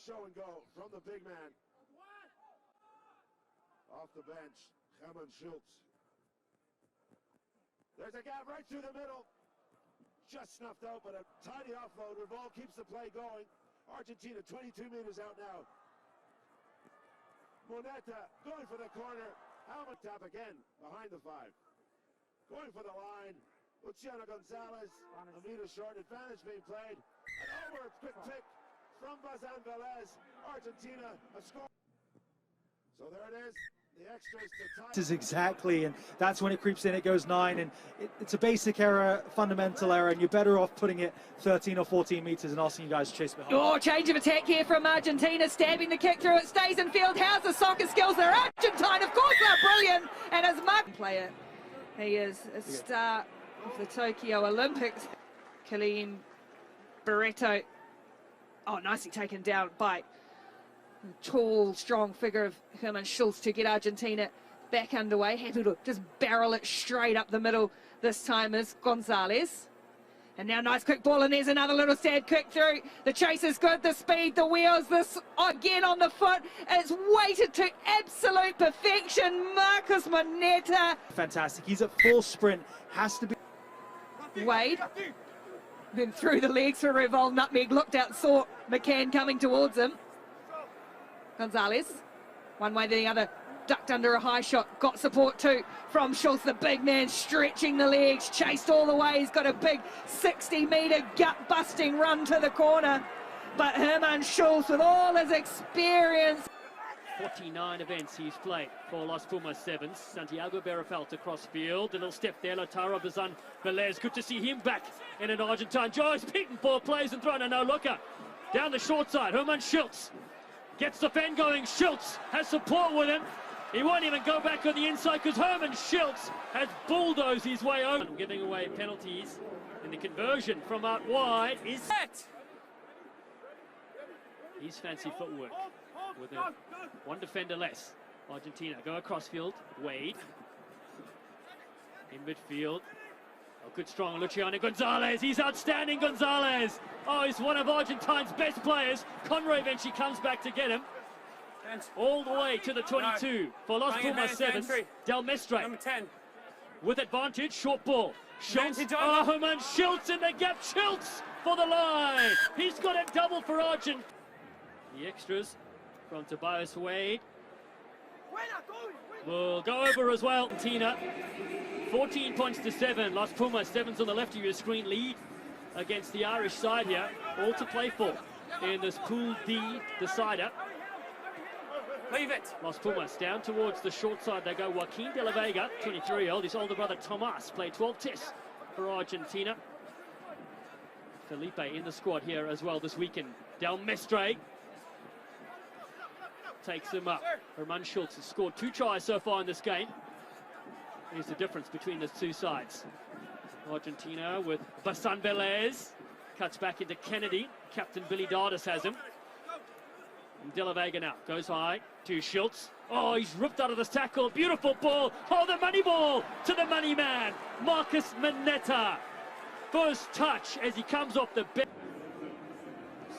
show and go from the big man. Off the bench, Herman Schultz. There's a gap right through the middle. Just snuffed out, but a tiny offload. Revolt keeps the play going. Argentina 22 meters out now. Moneta going for the corner. Helmet tap again behind the 5. Going for the line. Luciano Gonzalez a meter short. Advantage being played. And over. Quick pick from Bazan Velez. Argentina a score. So there it is. The extras to tie. This is exactly, and that's when it creeps in. It goes 9, and it's a basic error, fundamental error, and you're better off putting it 13 or 14 meters and asking you guys to chase behind. Oh, change of attack here from Argentina, stabbing the kick through. It stays in field. How's the soccer skills? They're Argentine, of course, they're brilliant. And as Mark player, he is a star of the Tokyo Olympics. Kylian Barreto. Oh, nicely taken down by the tall, strong figure of Herman Schultz to get Argentina back underway. Happy to just barrel it straight up the middle this time is Gonzalez. And now nice quick ball, and there's another little sad kick through. The chase is good, the speed, the wheels, this again on the foot. It's weighted to absolute perfection. Marcus Moneta. Fantastic. He's at full sprint. Has to be. Wade. Then through the legs for Revolt. Nutmeg looked out, saw McCann coming towards him. Gonzalez, one way or the other, ducked under a high shot, got support too from Schultz, the big man, stretching the legs, chased all the way. He's got a big 60-meter gut-busting run to the corner. But Herman Schultz, with all his experience. 49 events he's played for Los Pumas Sevens. Santiago Berafelt across field. A little step there, Lautaro Bazan Velez. Good to see him back in an Argentine. Joyce Peaton, 4 plays and throwing a no-looker. Down the short side, Herman Schultz. Gets the fan going. Schultz has support with him. He won't even go back on the inside because Herman Schultz has bulldozed his way over. Giving away penalties in the conversion from out wide is his fancy footwork with one defender less. Argentina go across field. Wade in midfield. Oh, good strong Luciano Gonzalez. He's outstanding, Gonzalez. Oh, he's one of Argentine's best players. Conroy eventually comes back to get him. All the way to the 22 for Los Pumas Sevens. Del Mestre number 10 with advantage. Short ball. Schultz. Oh, Herman Schultz in the gap. Schultz for the line. He's got a double for Argent. The extras from Tobias Wade will go over as well. Argentina 14 points to 7. Los Pumas Sevens on the left of your screen lead against the Irish side here. All to play for in this Pool D decider. Leave it. Los Pumas down towards the short side. They go Joaquin de la Vega, 23-year-old. His older brother Tomas played 12 tests for Argentina. Felipe in the squad here as well this weekend. Del Mestre takes him up. Herman Schultz has scored 2 tries so far in this game. Here's the difference between the two sides. Argentina with Bazan Velez. Cuts back into Kennedy. Captain Billy Dardis has him. And De La Vega now goes high to Schultz. Oh, he's ripped out of this tackle. Beautiful ball. Oh, the money ball to the money man, Marcus Moneta. First touch as he comes off the bench.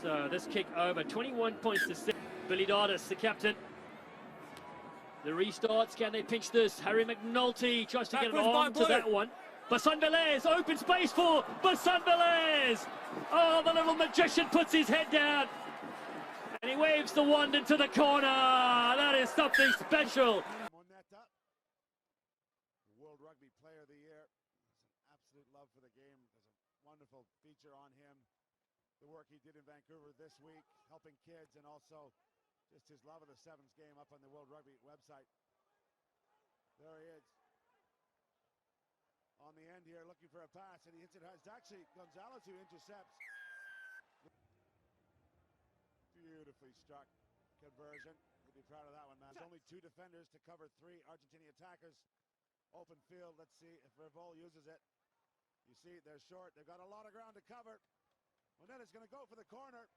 So this kick over, 21 points to 6. Billy Dardis, the captain. The restarts, can they pinch this? Harry McNulty tries to get it on to that one. Bazan Velez, open space for Bazan Velez. Oh, the little magician puts his head down. And he waves the wand into the corner. That is something special. Moneta, World Rugby Player of the Year. Has an absolute love for the game. There's a wonderful feature on him. The work he did in Vancouver this week, helping kids, and also just his love of the Sevens game up on the World Rugby website. There he is. On the end here, looking for a pass, and he hits it hard. It's actually Gonzalez who intercepts. Beautifully struck conversion. You'll be proud of that one, man. There's only 2 defenders to cover 3 Argentine attackers. Open field. Let's see if Revolt uses it. You see, they're short. They've got a lot of ground to cover. Moneta's going to go for the corner.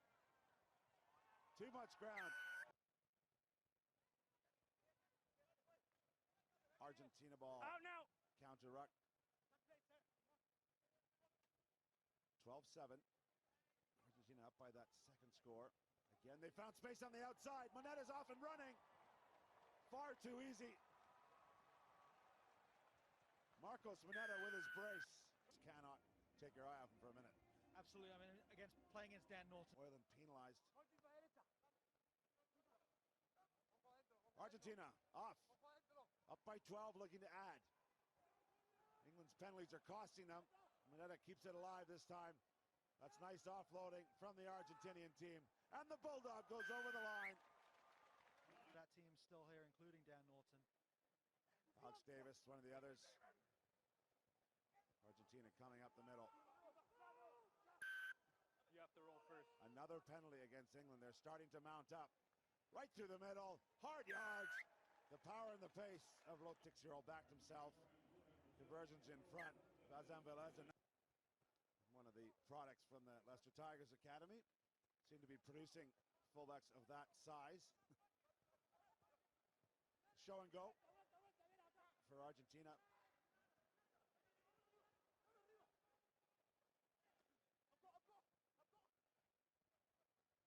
Too much ground. Argentina ball. Out now. Counter ruck. 12-7. Argentina up by that second score. Again, they found space on the outside. Monetta's off and running. Far too easy. Marcos Moneta with his brace. Cannot take your eye off him for a minute. Absolutely. I mean, playing against Dan Norton. Oiland penalized. Argentina off. Up by 12, looking to add. England's penalties are costing them. Moneta keeps it alive this time. That's nice offloading from the Argentinian team. And the Bulldog goes over the line. That team's still here, including Dan Norton. Alex Davis, one of the others. Argentina coming up the middle. You have to roll first. Another penalty against England. They're starting to mount up. Right through the middle. Hard yards. The power and the pace of Lotik's-year-old backed himself. Conversions in front. Bazan Velez, one of the products from the Leicester Tigers Academy. Seem to be producing fullbacks of that size. Show and go for Argentina.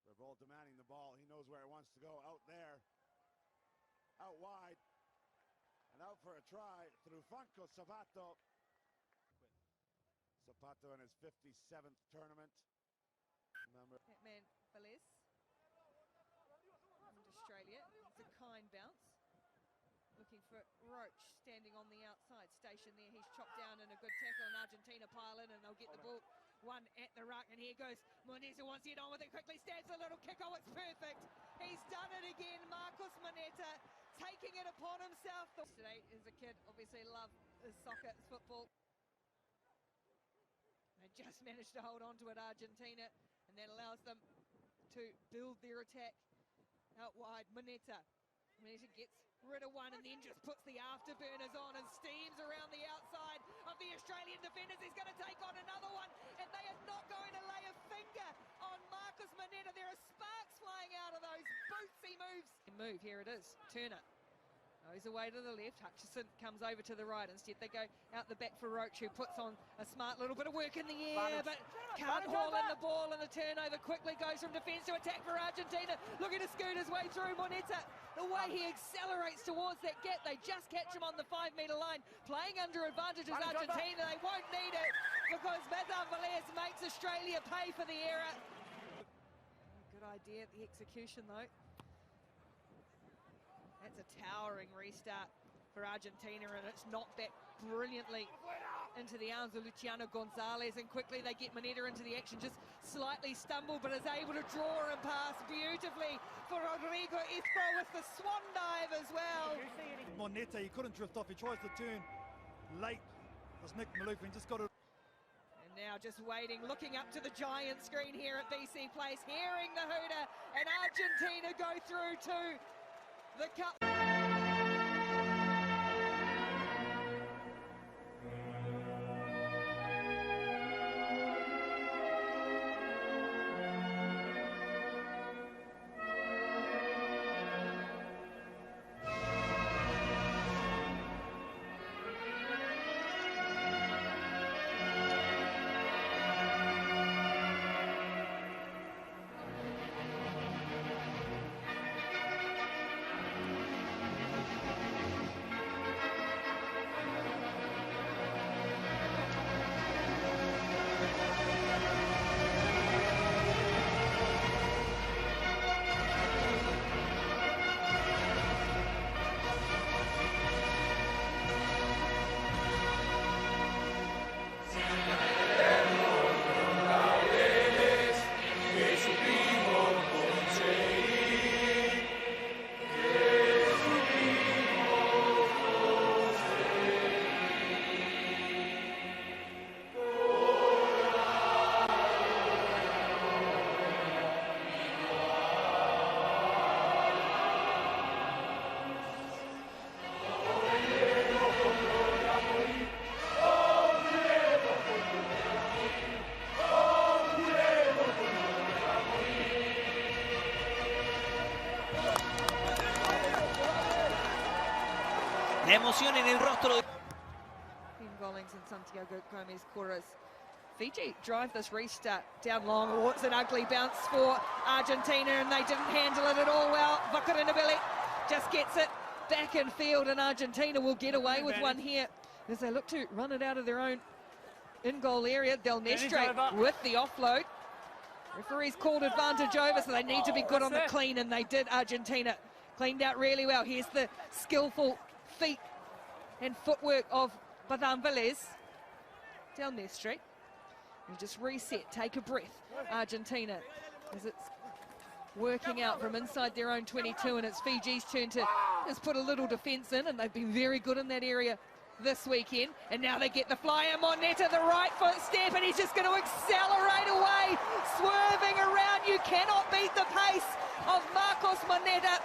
Rebol demanding the ball. He knows where he wants to go. Out there. Out wide. And out for a try through Franco Sabato. Sabato in his 57th tournament. Remember. Hitman Velez from Australia. It's a kind bounce. Looking for Roach standing on the outside station there. He's chopped down in a good tackle, and Argentina pile in, and they'll get the ball one at the ruck. And here goes Moneta, wants to get on with it quickly. Stabs a little kick. Oh, it's perfect. He's done it again. Marcos Moneta taking it upon himself. Today, as a kid, obviously loved soccer, football. They just managed to hold on to it, Argentina, and that allows them to build their attack out wide. Moneta gets rid of one and then just puts the afterburners on and steams around the outside of the Australian defenders. He's going to take on another one, and they are not going to lay a finger on Marcos Moneta. There are sparks flying out of those bootsy moves. Move, here it is. Turner goes away to the left. Hutchison comes over to the right. Instead, they go out the back for Roach, who puts on a smart little bit of work in the air, but can't haul in the ball, and the turnover quickly goes from defence to attack for Argentina. Looking to scoot his way through. Moneta, the way he accelerates towards that gap, they just catch him on the 5-metre line. Playing under advantage is Argentina. They won't need it because Bazan Velez makes Australia pay for the error. Good idea at the execution, though. That's a towering restart for Argentina, and it's knocked back brilliantly into the arms of Luciano Gonzalez, and quickly they get Moneta into the action, just slightly stumbled, but is able to draw and pass beautifully for Rodrigo Espro with the swan dive as well. Moneta, he couldn't drift off, he tries to turn late. There's Nick Maloof, just got to... And now just waiting, looking up to the giant screen here at BC Place, hearing the hooter, and Argentina go through to the cup. La emoción en el rostro de Ben Gollings and Santiago Gomez Corres Fiji drive this restart down long. Oh, it's an ugly bounce for Argentina, and they didn't handle it at all well. Vakarinabili just gets it back in field, and Argentina will get away with one here as they look to run it out of their own in-goal area. Del Mestre with the offload. Referees called advantage over, so they need to be good on the clean, and they did. Argentina cleaned out really well. Here's the skillful feet and footwork of Badan Velez. Del Mestre. And just reset, take a breath. Argentina, as it's working out from inside their own 22, and it's Fiji's turn to just put a little defence in, and they've been very good in that area this weekend. And now they get the flyer. Moneta, the right foot step, and he's just going to accelerate away, swerving around. You cannot beat the pace of Marcos Moneta.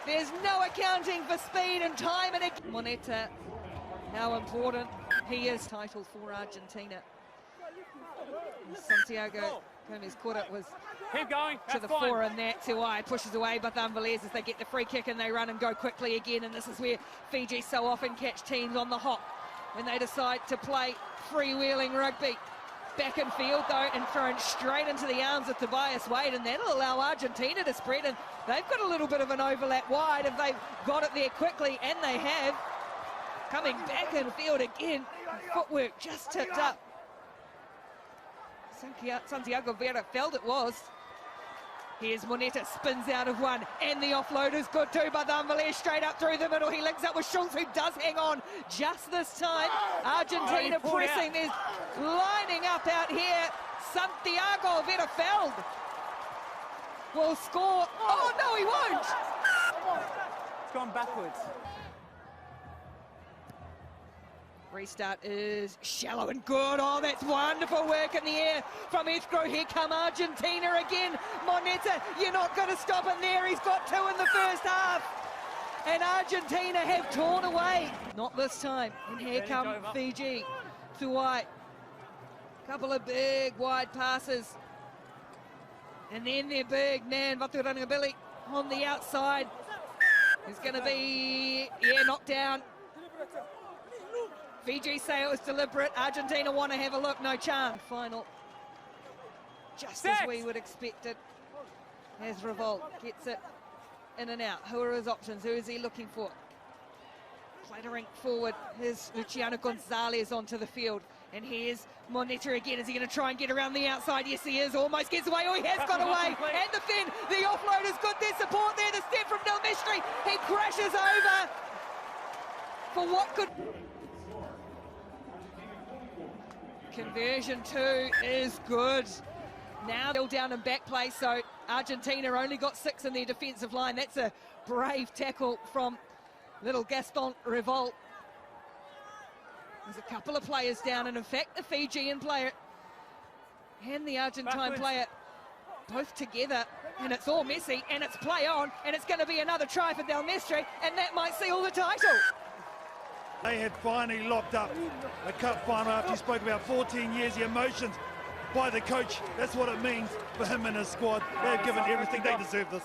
There's no accounting for speed and time. And Moneta, how important he is. Title for Argentina. Santiago Gomez caught it, was Keep going. to the fore, and that Tuai pushes away Badan Velez as they get the free kick, and they run and go quickly again. And this is where Fiji so often catch teams on the hop when they decide to play freewheeling rugby. Back in field though, and thrown straight into the arms of Tobias Wade, and that'll allow Argentina to spread, and they've got a little bit of an overlap wide if they've got it there quickly, and they have. Coming back in field again, footwork just tipped up. Santiago Vera felt it was. Here's Moneta, spins out of one, and the offload is good too. Badan Velez straight up through the middle. He links up with Schultz, who does hang on just this time. Argentina pressing, there's lining up out here. Santiago Vera Feld will score. Oh no, he won't. It's gone backwards. Restart is shallow and good. Oh, that's wonderful work in the air from Ethro. Here come Argentina again. Moneta, you're not going to stop him there. He's got two in the first half. And Argentina have torn away. Not this time. And here come Fiji. Tuai. Couple of big wide passes. And then their big man, Vaturanabili, on the outside. Is going to be, knocked down. Fiji say it was deliberate. Argentina want to have a look. No chance. Final. Just as we would expect it. As Revolt gets it in and out. Who are his options? Who is he looking for? Clattering forward. Here's Luciano Gonzalez onto the field. And here's Moneta again. Is he going to try and get around the outside? Yes, he is. Almost gets away. Oh, he has got away. And the fin. The offload is good. There's support there. The step from Del Mestre. He crashes over for what could... Conversion two is good. Now still down in back play, so Argentina only got 6 in their defensive line. That's a brave tackle from little Gaston Revolt. There's a couple of players down, and in fact the Fijian player and the Argentine player both together, and it's all messy, and it's play on, and it's going to be another try for Del Mestre, and that might seal the title. They had finally locked up a cup final after he spoke about 14 years, the emotions by the coach. That's what it means for him and his squad. They've given everything. They deserve this.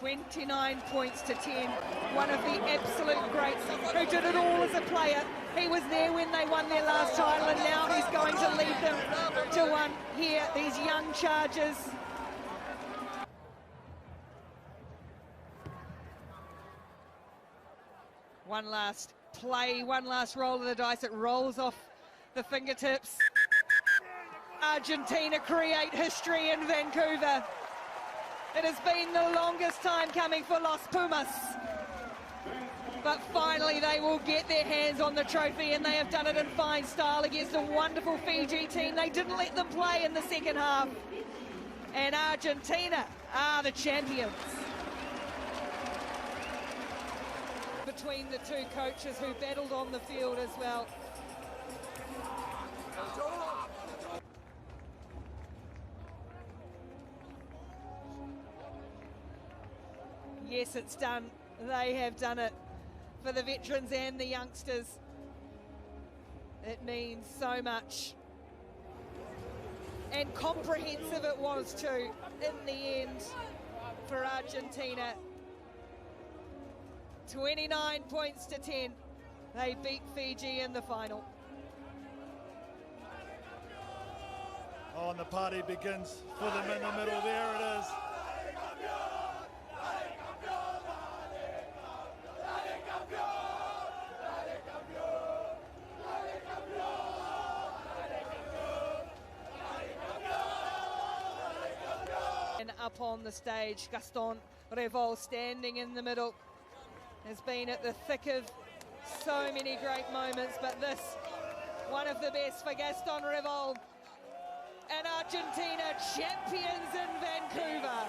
$29 points to 10. One of the absolute greats who did it all as a player. He was there when they won their last title, and now he's going to lead them to one here. These young Chargers. One last play, one last roll of the dice. It rolls off the fingertips. Argentina create history in Vancouver. It has been the longest time coming for Los Pumas. But finally they will get their hands on the trophy, and they have done it in fine style against a wonderful Fiji team. They didn't let them play in the second half. And Argentina are the champions. Between the two coaches who battled on the field as well. Yes, it's done. They have done it for the veterans and the youngsters. It means so much. And comprehensive it was too, in the end, for Argentina 29 points to 10. They beat Fiji in the final. Oh, and the party begins for them in the middle. There it is. And up on the stage, Gaston Revol standing in the middle, has been at the thick of so many great moments, but this, one of the best for Gaston Revol. And Argentina champions in Vancouver.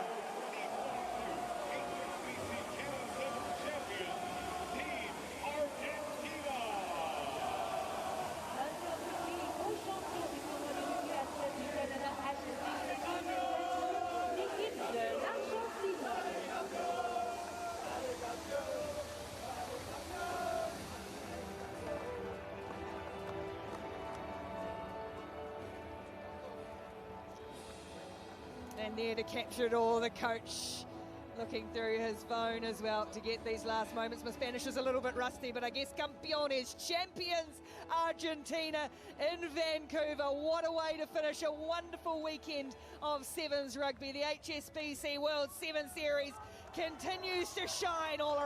And there to capture it all, the coach looking through his phone as well to get these last moments. My Spanish is a little bit rusty, but I guess campeones, champions, Argentina in Vancouver. What a way to finish a wonderful weekend of Sevens rugby. The HSBC World 7 Series continues to shine all around.